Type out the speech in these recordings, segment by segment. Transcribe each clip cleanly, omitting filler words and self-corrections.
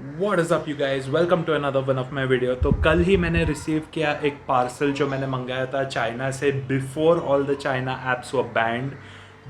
What is up you guys? Welcome to another one of my video। तो कल ही मैंने receive किया एक पार्सल जो मैंने मंगाया था चाइना से before all the China apps were band.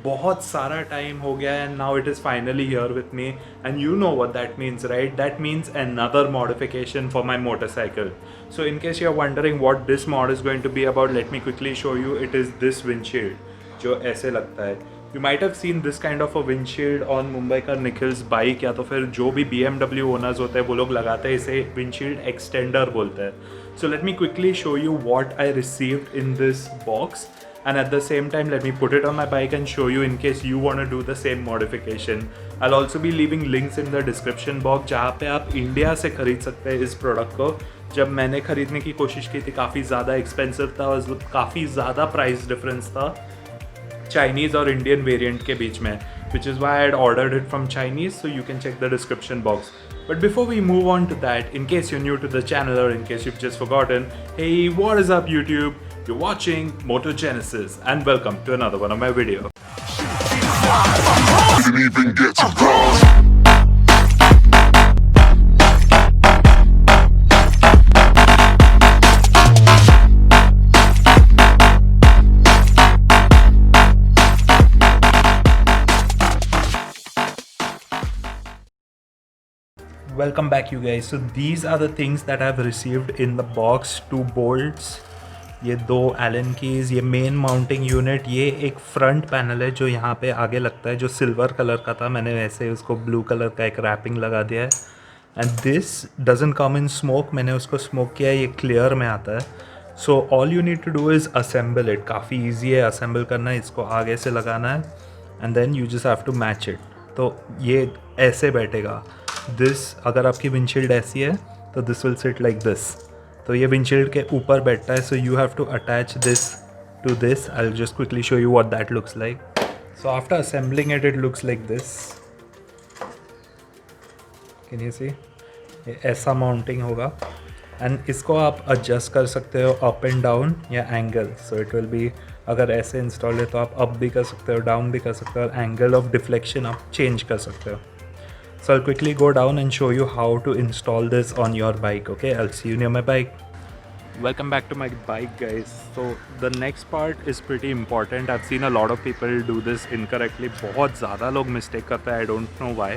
बहुत सारा टाइम हो गया and now it is finally here with me and you know what that means right. That means another modification for my motorcycle। So in case you are wondering what this mod is going to be about, let me quickly show you। It is this windshield जो ऐसे लगता है। You might have seen this kind of a windshield on Mumbai का Nikhil's bike या तो फिर जो भी BMW ओनर्स होते हैं वो लोग लगाते हैं इसे windshield extender बोलते हैं। So let me quickly show you what I received in this box and at the same time let me put it on my bike and show you in case you want to do the same modification। I'll also be leaving links in the description box जहाँ पे आप India से खरीद सकते हैं इस product को। जब मैंने खरीदने की कोशिश की थी काफ़ी ज़्यादा एक्सपेंसिव था, काफ़ी ज़्यादा प्राइस डिफरेंस था Chinese और Indian variant के बीच में, which is why I had ordered it from Chinese, so you can check the description box. But before we move on to that, in case you're new to the channel or in case you've just forgotten, hey, what is up YouTube? You're watching Moto Genesis and welcome to another one of my video. Didn't even get to cross. Welcome back you guys। So these are the things that I've received in the box। 2 bolts, ये 2 Elon keys, ये main mounting unit, ये एक front panel है जो यहाँ पे आगे लगता है जो सिल्वर कलर का था, मैंने वैसे उसको ब्लू कलर का एक रैपिंग लगा दिया है। And this doesn't come in smoke, मैंने उसको स्मोक किया है, ये क्लियर में आता है। So all you need to do is assemble it. काफ़ी ईजी है असेंबल करना, इसको आगे से लगाना है and then you just have to match it. तो ये ऐसे बैठेगा। दिस अगर आपकी विंडशील्ड ऐसी है तो this will sit like this. तो ये विंडशील्ड के ऊपर बैठता है, so you have to attach this to this. I will just quickly show you what that looks like. So after assembling it looks like this. Can you see? ये ऐसा mounting होगा and इसको आप adjust कर सकते हो up and down या angle. So it will be, अगर ऐसे इंस्टॉल है तो आप अप भी कर सकते हो, डाउन भी कर सकते हो, और एंगल ऑफ डिफ्लेक्शन आप चेंज कर सकते हो। So I'll quickly go down and show you how to install this on your bike. Okay, I'll see you near my bike. Welcome back to my bike guys। So the next part is pretty important। I've seen a lot of people do this incorrectly। बहुत ज़्यादा लोग mistake करते हैं, I don't know why।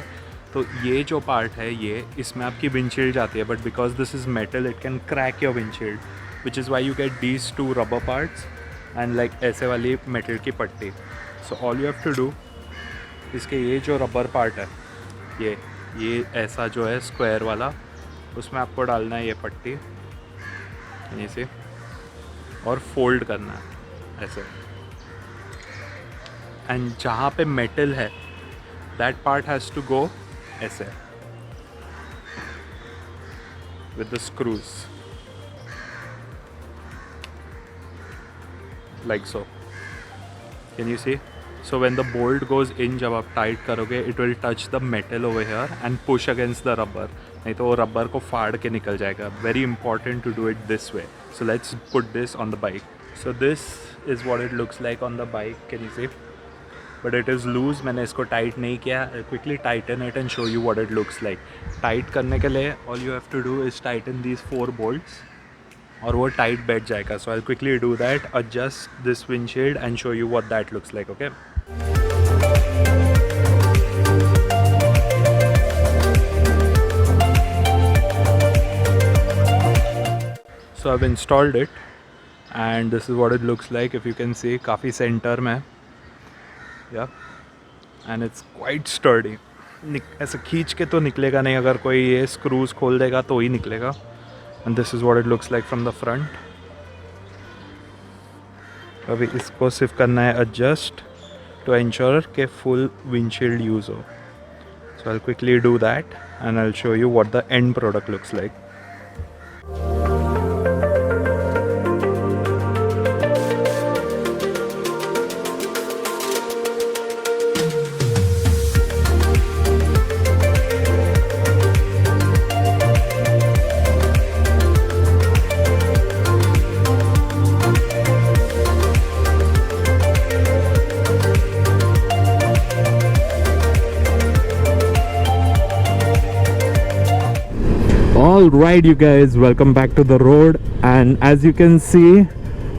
तो ये जो part है ये इसमें आपकी विंडशील्ड जाती है, but because this is metal it can crack your windshield, which is why you get these 2 rubber parts and like ऐसे वाली मेटल की पट्टी। सो ऑल यू हैव टू डू, इसके ये जो रबर पार्ट है ये ऐसा जो है स्क्वायर वाला, उसमें आपको डालना है ये पट्टी यहीं से और फोल्ड करना है ऐसे। एंड जहाँ पे मेटल है that part has to go ऐसे with the screws like so. Can you see? So when the bolt goes in, जब आप टाइट करोगे it will touch the metal over here and push against the rubber, नहीं तो वो rubber को फाड़ के निकल जाएगा। Very important to do it this way। So let's put this on the bike। So this is what it looks like on the bike। Can you see? But it is loose, मैंने इसको tight नहीं किया। I'll quickly tighten it and show you what it looks like। Tight करने के लिए all you have to do is tighten these 4 bolts और वो tight बैठ जाएगा। So I'll quickly do that, adjust this windshield and show you what that looks like। Okay। So I've installed it and this is what it looks like। If you can see, काफ़ी centre में, yeah, and it's quite sturdy। ऐसे खींच के तो निकलेगा नहीं, अगर कोई ये स्क्रूज खोल देगा तो ही निकलेगा। and this is what it looks like from the front। अभी इसको सिर्फ करना है adjust to ensure के full windshield use हो। So I'll quickly do that and I'll show you what the end product looks like। All right, you guys, welcome back to the road, and as you can see,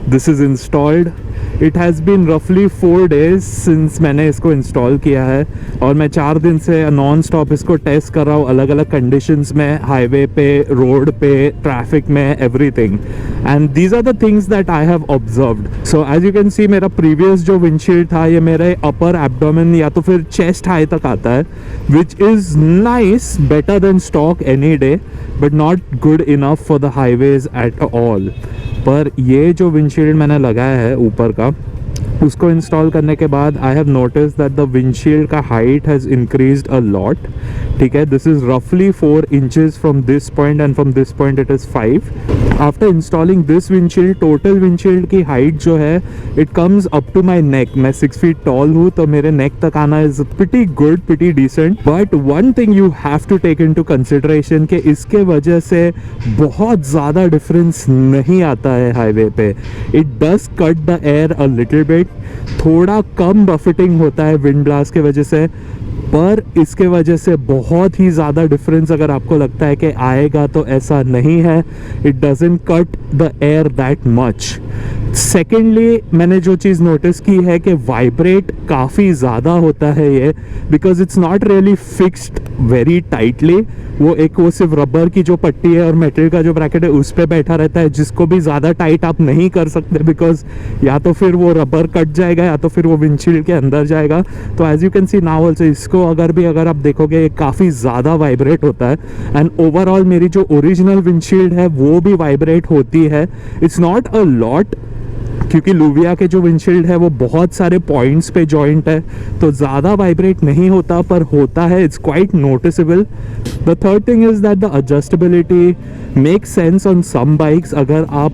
this is installed. It has been roughly 4 days since मैंने इसको install किया है और मैं 4 दिन से non stop इसको test कर रहा हूँ अलग अलग कंडीशंस में, हाईवे पे, रोड पे, ट्रैफिक में, everything. And these are the things that I have observed. So as you can see, मेरा प्रीवियस जो विंडशील्ड था ये मेरे अपर एब्डोमेन या तो फिर चेस्ट हाई तक आता है, which is nice, better than stock any day, but not good enough for the highways at all. पर ये जो विंडशील्ड मैंने लगाया है ऊपर का, उसको इंस्टॉल करने के बाद I have notice that the windshield का height has increased a lot. ठीक है, दिस इज़ रफली 4 inches from this point and from this point it is 5. After installing this windshield, total windshield की हाइट जो है it comes up to my neck. मैं 6 feet tall हूँ, तो मेरे नेक तक आना is pretty good, pretty decent. But one thing you have to take into consideration कि इसके वजह से बहुत ज़्यादा डिफरेंस नहीं आता है हाईवे पे. It does cut the air a little bit, थोड़ा कम बफेटिंग होता है विंड ब्लास्ट के वजह से, पर इसके वजह से बहुत ही ज़्यादा डिफरेंस अगर आपको लगता है कि आएगा, तो ऐसा नहीं है. It doesn't cut the air that much. Secondly, मैंने जो चीज़ नोटिस की है कि वाइब्रेट काफ़ी ज़्यादा होता है ये, because it's not really fixed very tightly. वो सिर्फ रबर की जो पट्टी है और मेटल का जो ब्रैकेट है उस पर बैठा रहता है, जिसको भी ज़्यादा टाइट आप नहीं कर सकते, बिकॉज या तो फिर वो रबर कट जाएगा या तो फिर वो विंडशील्ड के अंदर जाएगा. तो as you can see now also, इसको अगर आप देखोगे ये काफ़ी ज़्यादा वाइब्रेट होता है. एंड ओवरऑल मेरी जो ओरिजिनल विंडशील्ड है वो भी वाइब्रेट होती है. इट्स नॉट अ लॉट, क्योंकि लुविया के जो विंडशील्ड है वो बहुत सारे पॉइंट्स पे जॉइंट है, तो ज़्यादा वाइब्रेट नहीं होता, पर होता है. It's quite noticeable. The third thing is that the adjustability make sense on some bikes. अगर आप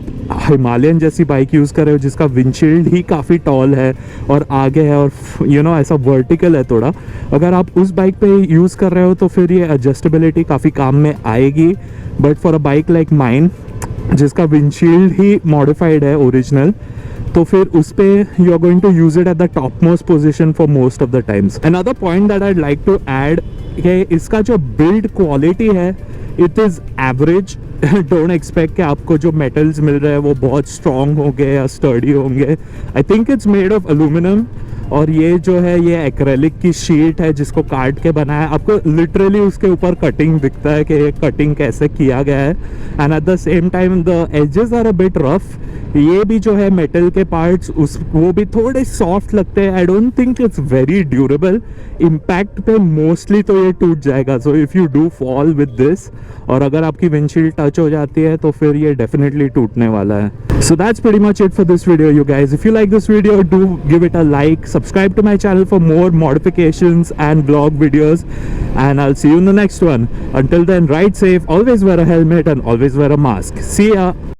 हिमालयन जैसी बाइक यूज़ कर रहे हो जिसका विंडशील्ड ही काफ़ी टॉल है और आगे है और ऐसा वर्टिकल है थोड़ा, अगर आप उस बाइक पे यूज़ कर रहे हो तो फिर ये एडजस्टेबिलिटी काफ़ी काम में आएगी. But for a bike like mine, जिसका विंडशील्ड ही मॉडिफाइड है ओरिजिनल, तो फिर उस पे you are going to use it at the top most position for most of the times. Another point that I like to add कि इसका जो बिल्ड क्वालिटी है it is average. Don't expect कि आपको जो मेटल्स मिल रहे हैं वो बहुत स्ट्रॉन्ग होंगे या स्टर्डी होंगे. I think it's made of aluminium, और ये जो है ये एक्रेलिक की शीट है जिसको काट के बनाया. आपको लिटरली उसके ऊपर कटिंग दिखता है कि ये कटिंग कैसे किया गया है. And at the same time the edges are a bit rough. ये भी जो है मेटल के पार्ट्स वो भी थोड़े सॉफ्ट लगते हैं. I don't think it's very durable. Impact पे मोस्टली तो ये टूट जाएगा. So if you do fall with this, और अगर आपकी विंडशील्ड टच हो जाती है तो फिर ये डेफिनेटली टूटने वाला है. So that's pretty much it for this video, you guys. If you like this video, do give it a like, subscribe to my channel for more modifications and vlog videos, and I'll see you in the next one. Until then, ride safe, always wear a helmet and always wear a mask. See ya.